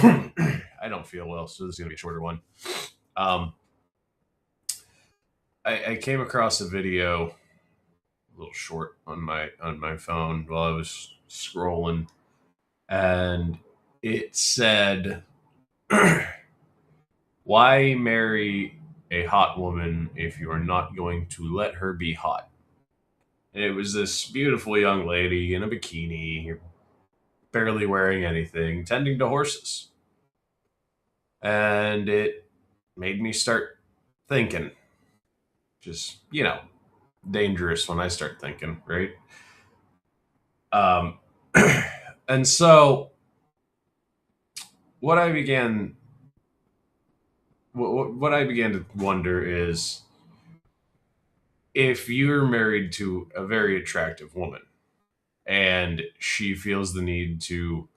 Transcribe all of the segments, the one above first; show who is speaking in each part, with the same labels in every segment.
Speaker 1: I don't feel well, so this is gonna be a shorter one. Um, I came across a video, a little short on my phone while I was scrolling, and it said, "Why marry a hot woman if you are not going to let her be hot?" And it was this beautiful young lady in a bikini, barely wearing anything, tending to horses, and it made me start thinking. Just dangerous when I start thinking, right? Um, and so what I began, what I began to wonder is if you're married to a very attractive woman and she feels the need to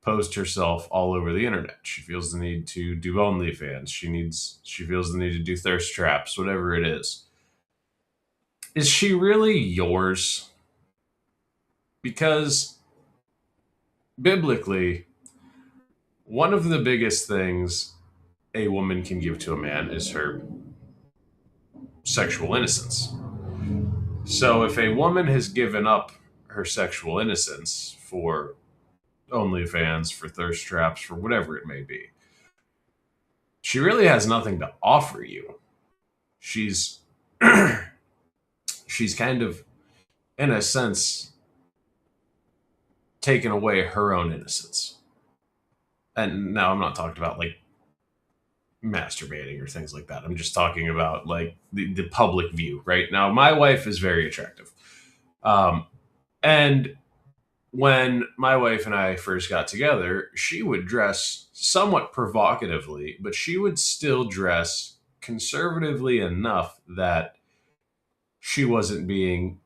Speaker 1: post herself all over the internet, she feels the need to do OnlyFans, she feels the need to do thirst traps, whatever it is she really yours? Because biblically, one of the biggest things a woman can give to a man is her sexual innocence. So if a woman has given up her sexual innocence for OnlyFans, for thirst traps, for whatever it may be, she really has nothing to offer you. She's she's kind of, in a sense, taken away her own innocence. And now I'm not talking about like masturbating or things like that. I'm just talking about like the public view. Right now, my wife is very attractive, um, and when my wife and I first got together, she would dress somewhat provocatively, but she would still dress conservatively enough that she wasn't being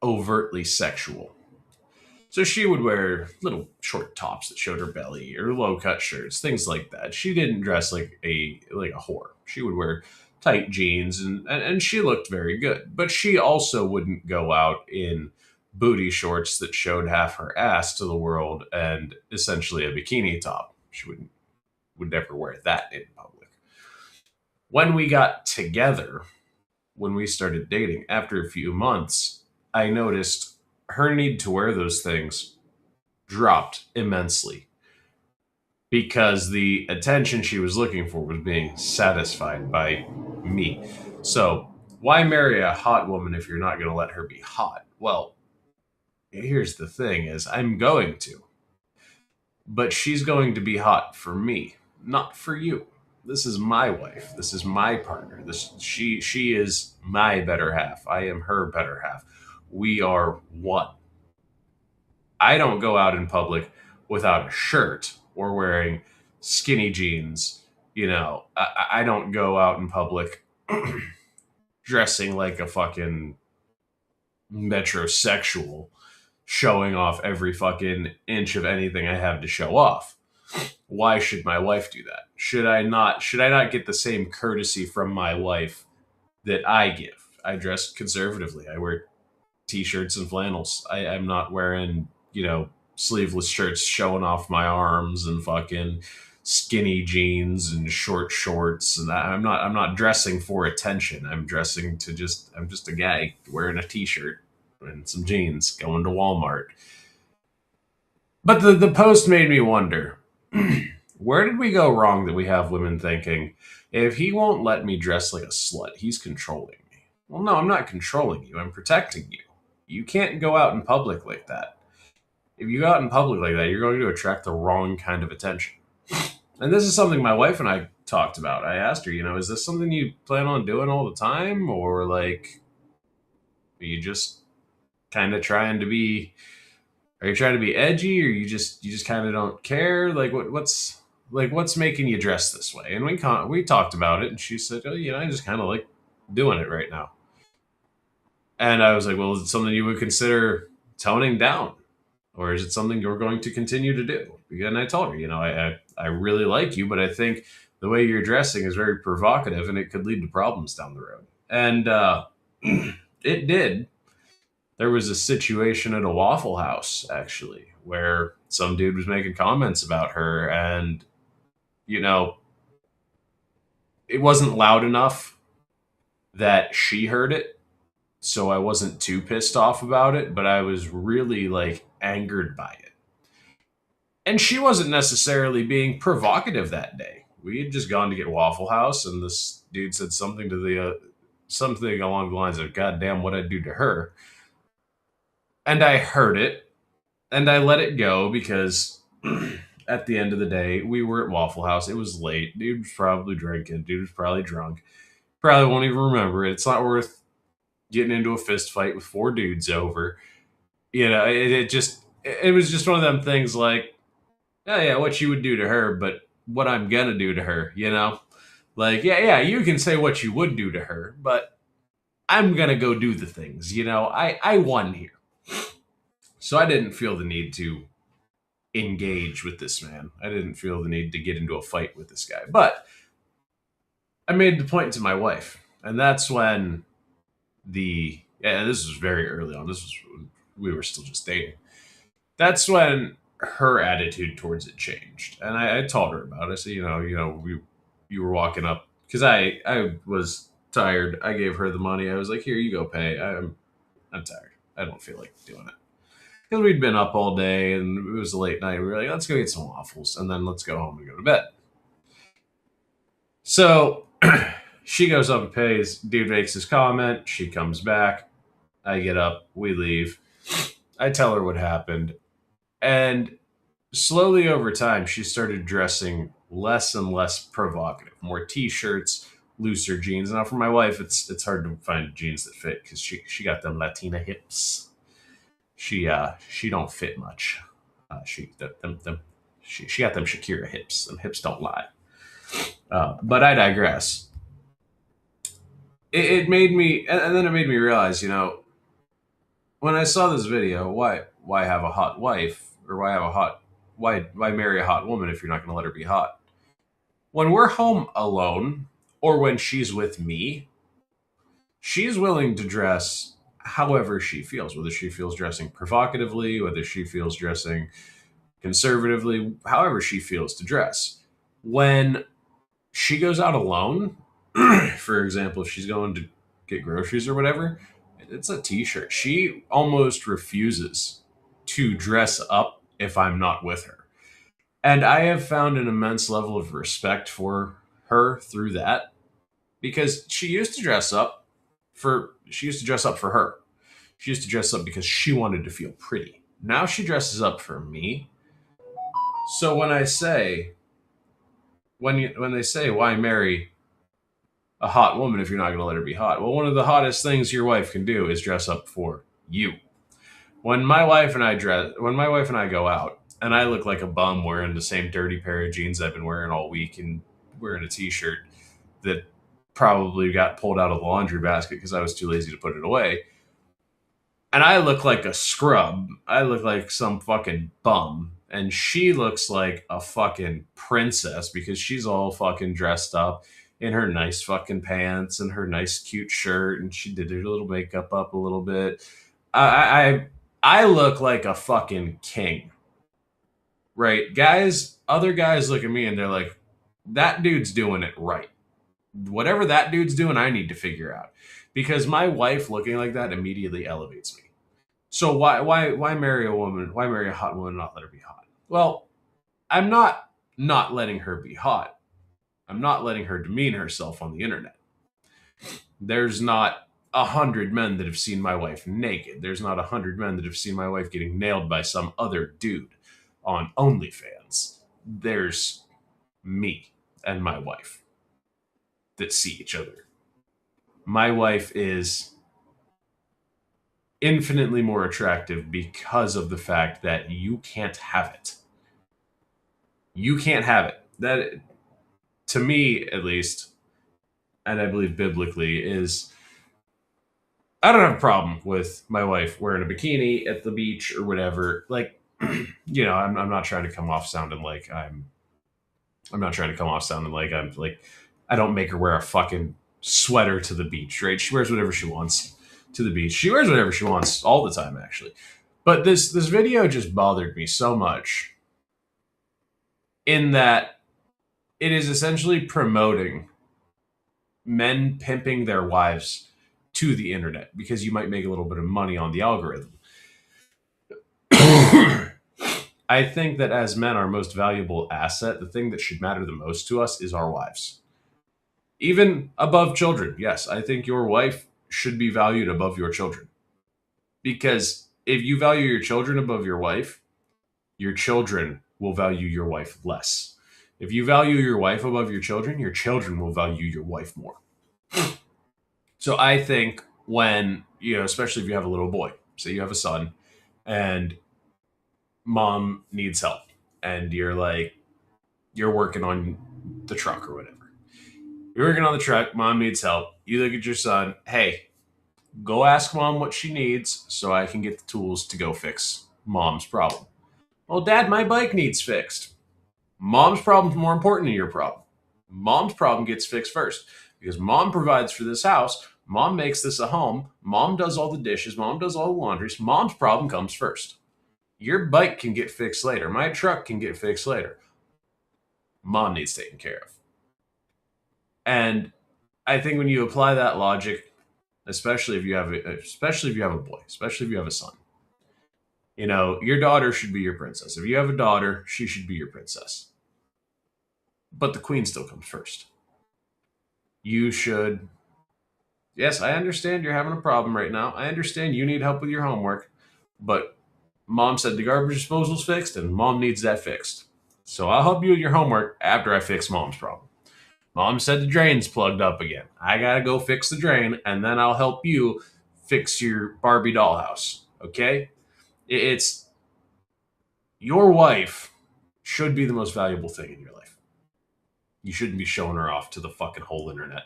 Speaker 1: overtly sexual. So she would wear little short tops that showed her belly or low cut shirts, things like that. She didn't dress like a whore. She would wear tight jeans and she looked very good. But she also wouldn't go out in booty shorts that showed half her ass to the world and essentially a bikini top. She would never wear that in public. When we got together, when we started dating, after a few months, I noticed her need to wear those things dropped immensely because the attention she was looking for was being satisfied by me. So, why marry a hot woman if you're not going to let her be hot? Well, here's the thing is I'm going to, but she's going to be hot for me, not for you. This is my wife. This is my partner. She is my better half. I am her better half. We are one. I don't go out in public without a shirt or wearing skinny jeans. I don't go out in public dressing like a fucking metrosexual, showing off every fucking inch of anything I have to show off. Why should my wife do that? Should I not get the same courtesy from my wife that I give? I dress conservatively. I wear t-shirts and flannels. I'm not wearing, sleeveless shirts showing off my arms and fucking skinny jeans and short shorts. And I'm not dressing for attention. I'm just a guy wearing a t-shirt and some jeans going to Walmart. But the post made me wonder, where did we go wrong that we have women thinking, if he won't let me dress like a slut, he's controlling me? Well, no, I'm not controlling you. I'm protecting you. You can't go out in public like that. If you go out in public like that, you're going to attract the wrong kind of attention. And this is something my wife and I talked about. I asked her, is this something you plan on doing all the time? Or like, are you just kind of trying to be, are you trying to be edgy, or you just kind of don't care? Like what's making you dress this way? And we talked about it, and she said, oh, I just kind of like doing it right now. And I was like, well, is it something you would consider toning down? Or is it something you're going to continue to do? And I told her, I really like you, but I think the way you're dressing is very provocative and it could lead to problems down the road. And it did. There was a situation at a Waffle House, actually, where some dude was making comments about her, and you know, it wasn't loud enough that she heard it, so I wasn't too pissed off about it, but I was really like angered by it. And she wasn't necessarily being provocative that day. We had just gone to get Waffle House, and this dude said something to the something along the lines of "God damn, what I'd do to her," and I heard it, and I let it go because at the end of the day, we were at Waffle House. It was late. Dude was probably drinking. Dude was probably drunk. Probably won't even remember it. It's not worth getting into a fist fight with four dudes over. It was just one of them things like, oh yeah, what you would do to her, but what I'm gonna do to her, Like, yeah, you can say what you would do to her, but I'm gonna go do the things, I won here. So I didn't feel the need to engage with this man. I didn't feel the need to get into a fight with this guy. But I made the point to my wife, and that's when this was very early on. We were still just dating. That's when her attitude towards it changed, and I told her about it. I said, you were walking up because I was tired. I gave her the money. I was like, here you go, pay. I'm tired. I don't feel like doing it because we'd been up all day and it was a late night. We were like, let's go get some waffles and then let's go home and go to bed. So she goes up and pays. Dude makes his comment. She comes back. I get up. We leave. I tell her what happened. And slowly over time, she started dressing less and less provocative. More t-shirts, looser jeans. Now for my wife, it's hard to find jeans that fit because she got them Latina hips. She don't fit much. She got them Shakira hips. Them hips don't lie. But I digress. It made me, and then it made me realize, when I saw this video, why have a hot wife, or why marry a hot woman if you're not going to let her be hot? When we're home alone, or when she's with me, she's willing to dress however she feels, whether she feels dressing provocatively, whether she feels dressing conservatively, however she feels to dress. When she goes out alone, for example, if she's going to get groceries or whatever, it's a t-shirt. She almost refuses to dress up if I'm not with her. And I have found an immense level of respect for her through that because she used to dress up for her. She used to dress up because she wanted to feel pretty. Now she dresses up for me. So when they say why marry a hot woman if you're not going to let her be hot? Well, one of the hottest things your wife can do is dress up for you. When my wife and I go out and I look like a bum wearing the same dirty pair of jeans I've been wearing all week and wearing a t-shirt that probably got pulled out of the laundry basket because I was too lazy to put it away, and I look like a scrub, I look like some fucking bum, and she looks like a fucking princess because she's all fucking dressed up in her nice fucking pants and her nice cute shirt, and she did her little makeup up a little bit. I look like a fucking king, right? Other guys look at me and they're like, that dude's doing it right. Whatever that dude's doing, I need to figure out because my wife looking like that immediately elevates me. So why marry a woman? Why marry a hot woman and not let her be hot? Well, I'm not letting her be hot. I'm not letting her demean herself on the internet. There's not 100 men that have seen my wife naked. There's not 100 men that have seen my wife getting nailed by some other dude on OnlyFans. There's me and my wife that see each other. My wife is infinitely more attractive because of the fact that you can't have it. You can't have it. That, to me at least, and I believe biblically, is I don't have a problem with my wife wearing a bikini at the beach or whatever. Like, I'm not trying to come off sounding like I'm not trying to come off sounding like I'm like, I don't make her wear a fucking sweater to the beach, right? She wears whatever she wants to the beach. She wears whatever she wants all the time, actually. But this video just bothered me so much in that it is essentially promoting men pimping their wives to the internet because you might make a little bit of money on the algorithm. I think that as men, our most valuable asset, the thing that should matter the most to us is our wives. Even above children. Yes, I think your wife should be valued above your children. Because if you value your children above your children will value your wife less. If you value your wife above your children will value your wife more. So I think when, especially if you have a little boy, say you have a son and mom needs help and you're working on the truck or whatever. You're working on the truck, mom needs help. You look at your son, hey, go ask mom what she needs so I can get the tools to go fix mom's problem. Well, dad, my bike needs fixed. Mom's problem's more important than your problem. Mom's problem gets fixed first because mom provides for this house. Mom makes this a home. Mom does all the dishes. Mom does all the laundries. Mom's problem comes first. Your bike can get fixed later. My truck can get fixed later. Mom needs taken care of. And I think when you apply that logic, especially if you have a boy, especially if you have a son, your daughter should be your princess. If you have a daughter, she should be your princess. But the queen still comes first. You should. Yes, I understand you're having a problem right now. I understand you need help with your homework, but mom said the garbage disposal's fixed and mom needs that fixed. So I'll help you with your homework after I fix mom's problem. Mom said the drain's plugged up again. I gotta go fix the drain and then I'll help you fix your Barbie dollhouse. Okay? It's your wife should be the most valuable thing in your life. You shouldn't be showing her off to the fucking whole internet.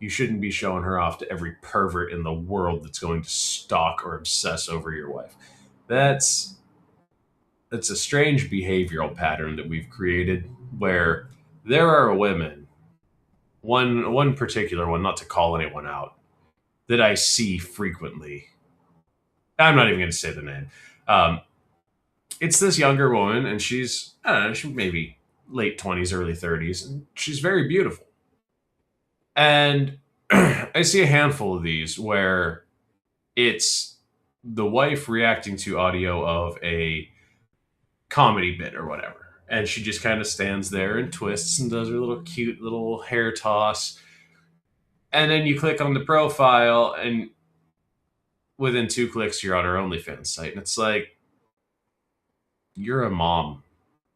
Speaker 1: You shouldn't be showing her off to every pervert in the world that's going to stalk or obsess over your wife. That's a strange behavioral pattern that we've created where there are women, one particular one, not to call anyone out, that I see frequently. I'm not even going to say the name. It's this younger woman, and she's, I don't know, she's maybe late 20s, early 30s, and she's very beautiful. And I see a handful of these where it's the wife reacting to audio of a comedy bit or whatever. And she just kind of stands there and twists and does her little cute little hair toss. And then you click on the profile, and within 2 clicks, you're on her OnlyFans site. And it's like, you're a mom,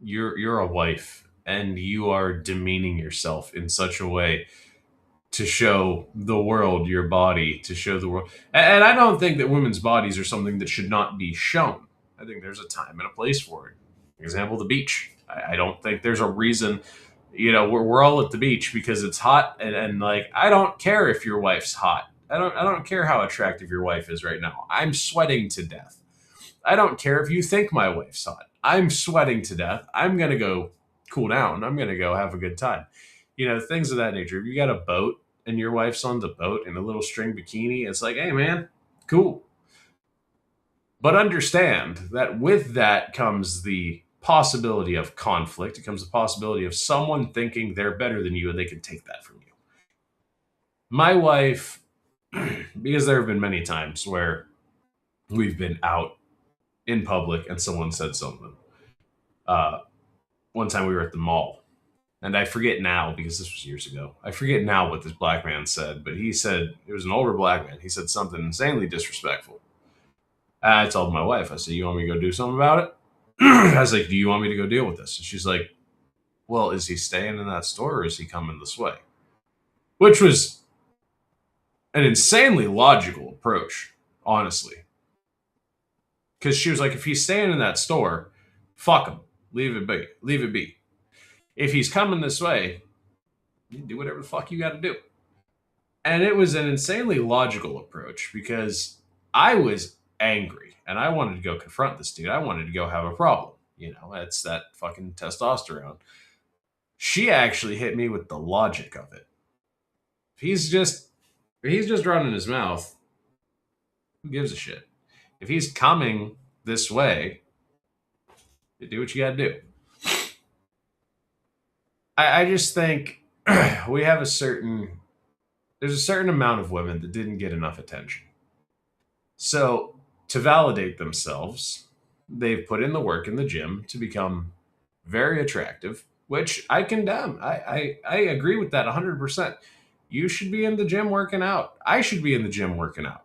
Speaker 1: you're a wife, and you are demeaning yourself in such a way to show the world your body, to show the world. And I don't think that women's bodies are something that should not be shown. I think there's a time and a place for it. For example, the beach. I don't think there's a reason, we're all at the beach because it's hot, and like, I don't care if your wife's hot. I don't care how attractive your wife is right now. I'm sweating to death. I don't care if you think my wife's hot. I'm sweating to death. I'm gonna go cool down. I'm gonna go have a good time. Things of that nature. If you got a boat and your wife's on the boat in a little string bikini, it's like, hey man, cool. But understand that with that comes the possibility of conflict. It comes the possibility of someone thinking they're better than you and they can take that from you. My wife, because there have been many times where we've been out in public and someone said something. One time we were at the mall, and I forget now because this was years ago. I forget now what this black man said, but he said, it was an older black man. He said something insanely disrespectful. I told my wife, I said, you want me to go do something about it? I was like, do you want me to go deal with this? And she's like, well, is he staying in that store or is he coming this way? Which was an insanely logical approach, honestly. Because she was like, if he's staying in that store, fuck him. Leave it be. Leave it be. If he's coming this way, you do whatever the fuck you got to do. And it was an insanely logical approach because I was angry and I wanted to go confront this dude. I wanted to go have a problem. It's that fucking testosterone. She actually hit me with the logic of it. If he's just running his mouth, who gives a shit? If he's coming this way, you do what you got to do. I just think we have there's a certain amount of women that didn't get enough attention. So to validate themselves, they've put in the work in the gym to become very attractive, which I condemn. I agree with that 100%. You should be in the gym working out. I should be in the gym working out.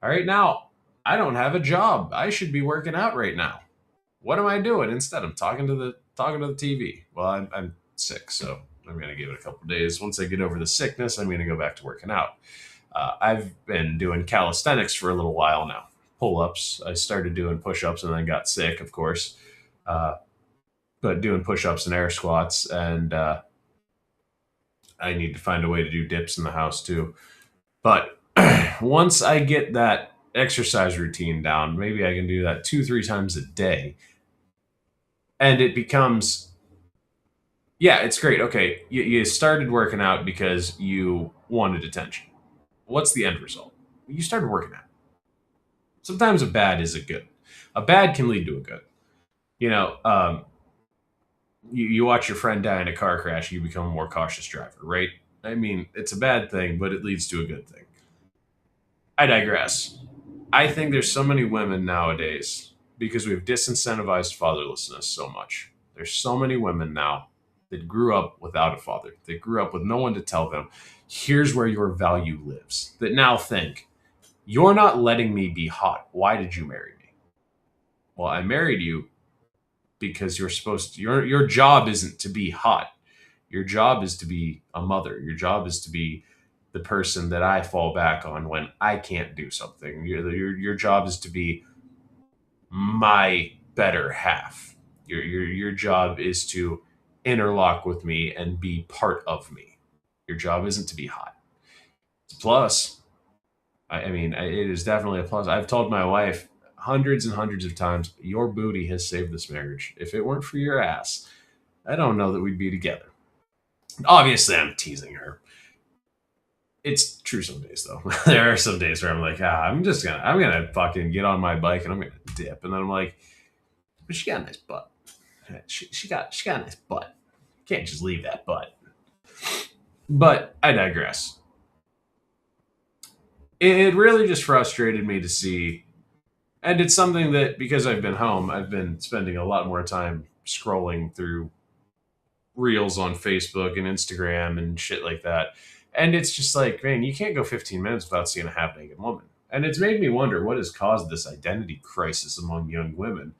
Speaker 1: All right, now I don't have a job. I should be working out right now. What am I doing instead? I'm talking to the TV. Well, I'm sick, so I'm gonna give it a couple days. Once I get over the sickness, I'm gonna go back to working out. I've been doing calisthenics for a little while now. Pull ups. I started doing push ups and then got sick, of course. Uh, but doing push ups and air squats, and I need to find a way to do dips in the house too. But once I get that exercise routine down, maybe I can do that 2, 3 times a day, and it becomes, yeah, it's great. Okay, you started working out because you wanted attention. What's the end result? You started working out. Sometimes a bad is a good. A bad can lead to a good. You know, you watch your friend die in a car crash, you become a more cautious driver, right? I mean, it's a bad thing, but it leads to a good thing. I digress. I think there's so many women nowadays because we've disincentivized fatherlessness so much. There's so many women now that grew up without a father. They grew up with no one to tell them, here's where your value lives. That now think, you're not letting me be hot. Why did you marry me? Well, I married you because you're supposed to, your job isn't to be hot. Your job is to be a mother. Your job is to be the person that I fall back on when I can't do something. Your job is to be my better half. Your job is to interlock with me and be part of me. Your job isn't to be hot. It's a plus. I mean, it is definitely a plus. I've told my wife hundreds and hundreds of times, your booty has saved this marriage. If it weren't for your ass, I don't know that we'd be together. Obviously, I'm teasing her. It's true some days though. There are some days where I'm like, I'm gonna fucking get on my bike and I'm gonna dip, and then I'm like, but she got a nice butt. She got a nice butt. Can't just leave that butt. But I digress. It really just frustrated me to see, and it's something that because I've been home, I've been spending a lot more time scrolling through reels on Facebook and Instagram and shit like that. And it's just like, man, you can't go 15 minutes without seeing a half naked woman. And it's made me wonder what has caused this identity crisis among young women.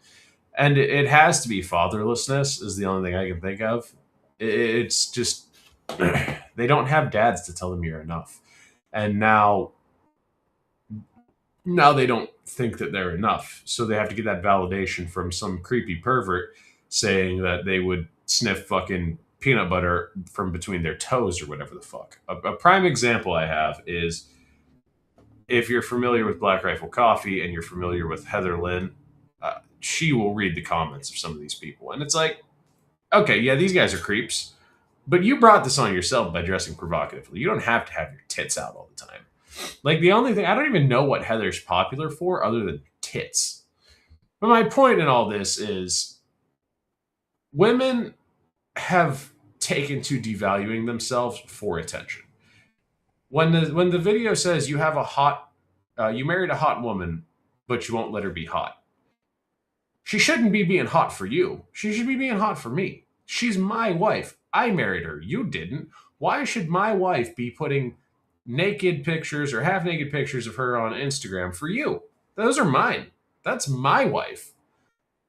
Speaker 1: And it has to be fatherlessness, is the only thing I can think of. It's just, they don't have dads to tell them you're enough. And now they don't think that they're enough. So they have to get that validation from some creepy pervert saying that they would sniff fucking peanut butter from between their toes or whatever the fuck. A prime example I have is if you're familiar with Black Rifle Coffee and you're familiar with Heather Lynn, she will read the comments of some of these people. And it's like, okay, yeah, these guys are creeps, but you brought this on yourself by dressing provocatively. You don't have to have your tits out all the time. Like the only thing, I don't even know what Heather's popular for other than tits. But my point in all this is women have taken to devaluing themselves for attention. When the video says you have a hot, you married a hot woman, but you won't let her be hot. She shouldn't be being hot for you. She should be being hot for me. She's my wife. I married her. You didn't. Why should my wife be putting naked pictures or half naked pictures of her on Instagram for you? Those are mine. That's my wife.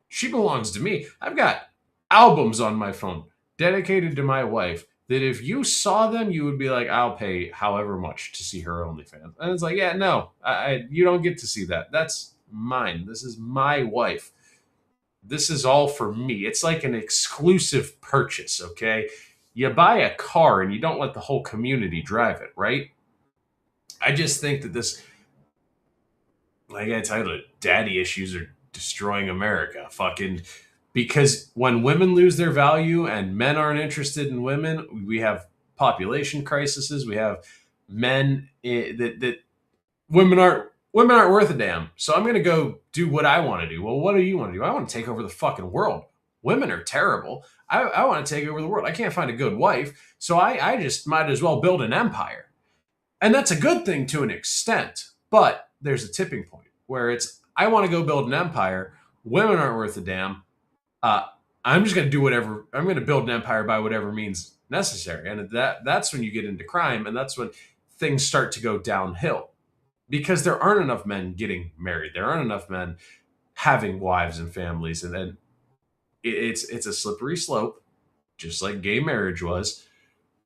Speaker 1: She belongs to me. I've got albums on my phone dedicated to my wife that if you saw them, you would be like, I'll pay however much to see her OnlyFans. And it's like, yeah, no, you don't get to see that. That's mine. This is my wife. This is all for me. It's like an exclusive purchase, okay? You buy a car and you don't let the whole community drive it, right? I just think that this, like I titled it, Daddy Issues Are Destroying America. Fucking, because when women lose their value and men aren't interested in women, we have population crises. We have men that women aren't Women aren't worth a damn. So I'm going to go do what I want to do. Well, what do you want to do? I want to take over the fucking world. Women are terrible. I want to take over the world. I can't find a good wife. So I just might as well build an empire. And that's a good thing to an extent. But there's a tipping point where it's, I want to go build an empire. Women aren't worth a damn. Uh, I'm just going to do whatever. I'm going to build an empire by whatever means necessary. And that's when you get into crime. And that's when things start to go downhill because there aren't enough men getting married. There aren't enough men having wives and families, and then it's a slippery slope, just like gay marriage was.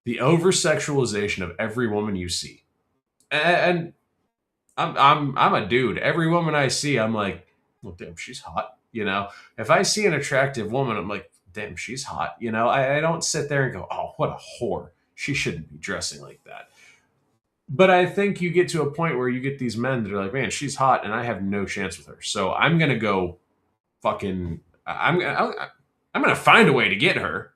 Speaker 1: The over sexualization of every woman you see, and I'm a dude. Every woman I see, I'm like, well, damn, she's hot. You know, if I see an attractive woman, I'm like, damn, she's hot. You know, I don't sit there and go, oh, what a whore. She shouldn't be dressing like that. But I think you get to a point where you get these men that are like, man, she's hot, and I have no chance with her. So I'm gonna go fucking. I'm gonna find a way to get her,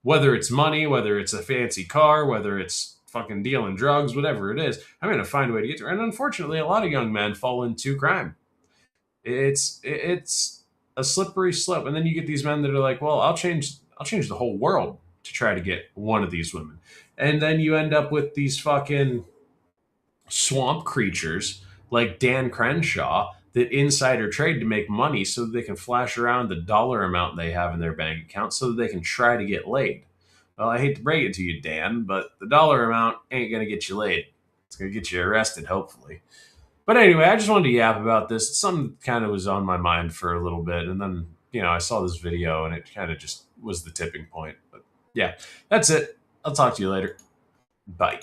Speaker 1: whether it's money, whether it's a fancy car, whether it's fucking dealing drugs, whatever it is. I'm gonna find a way to get to her. And unfortunately, a lot of young men fall into crime. It's a slippery slope, and then you get these men that are like, well, I'll change the whole world to try to get one of these women, and then you end up with these fucking swamp creatures like Dan Crenshaw that insider trade to make money so that they can flash around the dollar amount they have in their bank account so that they can try to get laid. Well, I hate to break it to you, Dan, but the dollar amount ain't going to get you laid. It's going to get you arrested, hopefully. But anyway, I just wanted to yap about this. Something kind of was on my mind for a little bit. And then, I saw this video and it kind of just was the tipping point. But yeah, that's it. I'll talk to you later. Bye.